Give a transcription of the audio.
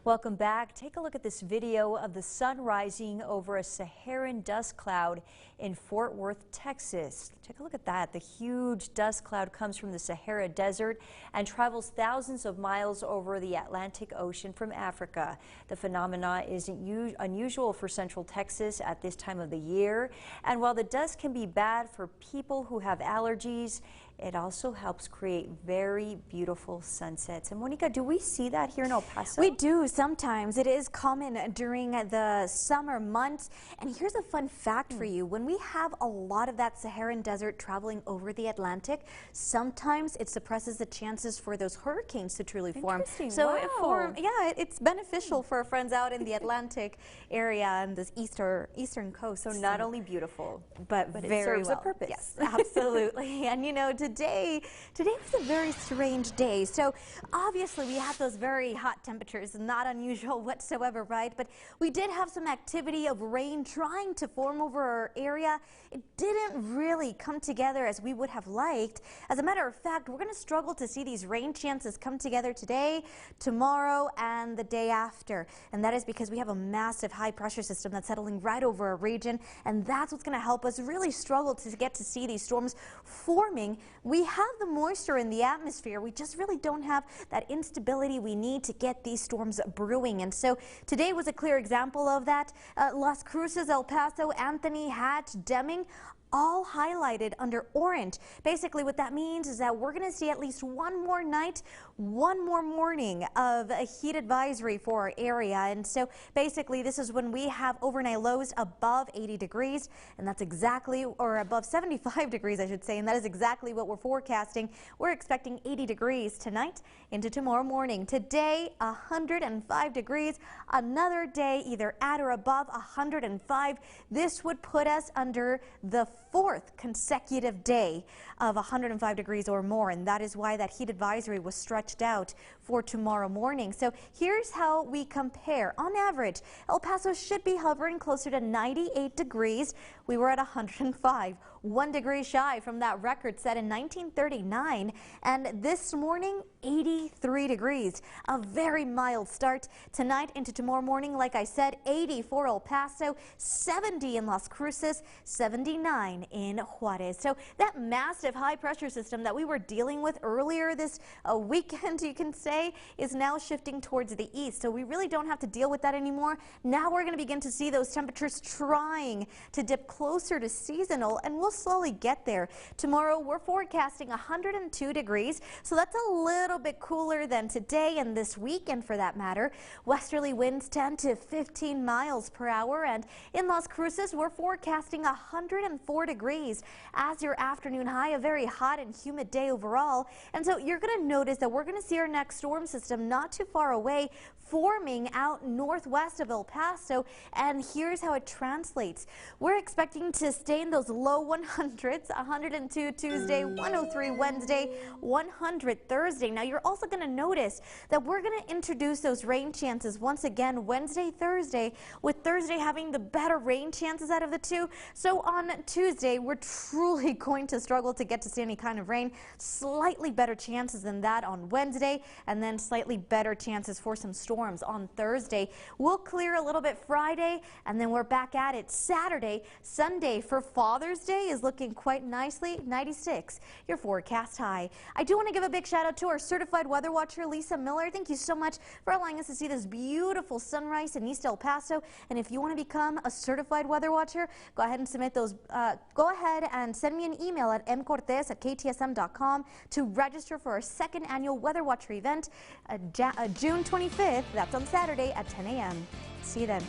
Welcome back. Take a look at this video of the sun rising over a Saharan dust cloud in Fort Worth, Texas. Take a look at that. The huge dust cloud comes from the Sahara Desert and travels thousands of miles over the Atlantic Ocean from Africa. The phenomena isn't unusual for central Texas at this time of the year. And while the dust can be bad for people who have allergies, it also helps create very beautiful sunsets. And Monica, do we see that here in El Paso? We do sometimes. It is common during the summer months. And here's a fun fact for you. When we have a lot of that Saharan desert traveling over the Atlantic, sometimes it suppresses the chances for those hurricanes to truly form. So wow. it's beneficial for our friends out in the Atlantic area and this eastern coast. So not only beautiful, but very it serves well. a purpose. Yes, absolutely. And you know, today was a very strange day. So obviously we have those very hot temperatures, not unusual whatsoever, right? But we did have some activity of rain trying to form over our area. It didn't really come together as we would have liked. As a matter of fact, we're going to struggle to see these rain chances come together today, tomorrow, and the day after. And that is because we have a massive high pressure system that's settling right over our region, and that's what's going to help us really struggle to get to see these storms forming. We have the moisture in the atmosphere. We just really don't have that instability we need to get these storms brewing. And so today was a clear example of that. Las Cruces, El Paso, Anthony, Hatch, Deming, all highlighted under orange. Basically what that means is that we're going to see at least one more night, one more morning of a heat advisory for our area. And so basically this is when we have overnight lows above 80 degrees, and that's exactly, or above 75 degrees I should say, and that is exactly what we're forecasting. We're expecting 80 degrees tonight into tomorrow morning. Today 105 degrees, another day either at or above 105. This would put us under the fourth consecutive day of 105 degrees or more, and that is why that heat advisory was stretched out for tomorrow morning. So here's how we compare. On average, El Paso should be hovering closer to 98 degrees. We were at 105, 1 degree shy from that record set in 1939, and this morning 83 degrees. A very mild start tonight into tomorrow morning. Like I said, 80 for El Paso, 70 in Las Cruces, 79 in Juarez. So that massive high pressure system that we were dealing with earlier this weekend, you can say, is now shifting towards the east. So we really don't have to deal with that anymore. Now we're going to begin to see those temperatures trying to dip closer to seasonal, and we'll slowly get there. Tomorrow we're forecasting 102 degrees, so that's a little bit cooler than today and this weekend for that matter. Westerly winds 10 to 15 miles per hour, and in Las Cruces we're forecasting 104 degrees as your afternoon high. A very hot and humid day overall, and so you're going to notice that we're going to see our next storm system not too far away, forming out northwest of El Paso, and here's how it translates. We're expecting to stay in those low 100s, 102 Tuesday, 103 Wednesday, 100 Thursday. Now you're also going to notice that we're going to introduce those rain chances once again Wednesday, Thursday, with Thursday having the better rain chances out of the two. So on Tuesday, we're truly going to struggle to get to see any kind of rain. Slightly better chances than that on Wednesday, and then slightly better chances for some storms on Thursday. We'll clear a little bit Friday, and then we're back at it Saturday. Sunday for Father's Day is looking quite nicely, 96, your forecast high. I do want to give a big shout out to our certified weather watcher, Lisa Miller. Thank you so much for allowing us to see this beautiful sunrise in East El Paso. And if you want to become a certified weather watcher, go ahead and submit those. Go ahead and send me an email at mcortez@ktsm.com to register for our second annual Weather Watcher event, June 25th. That's on Saturday at 10 a.m. See you then.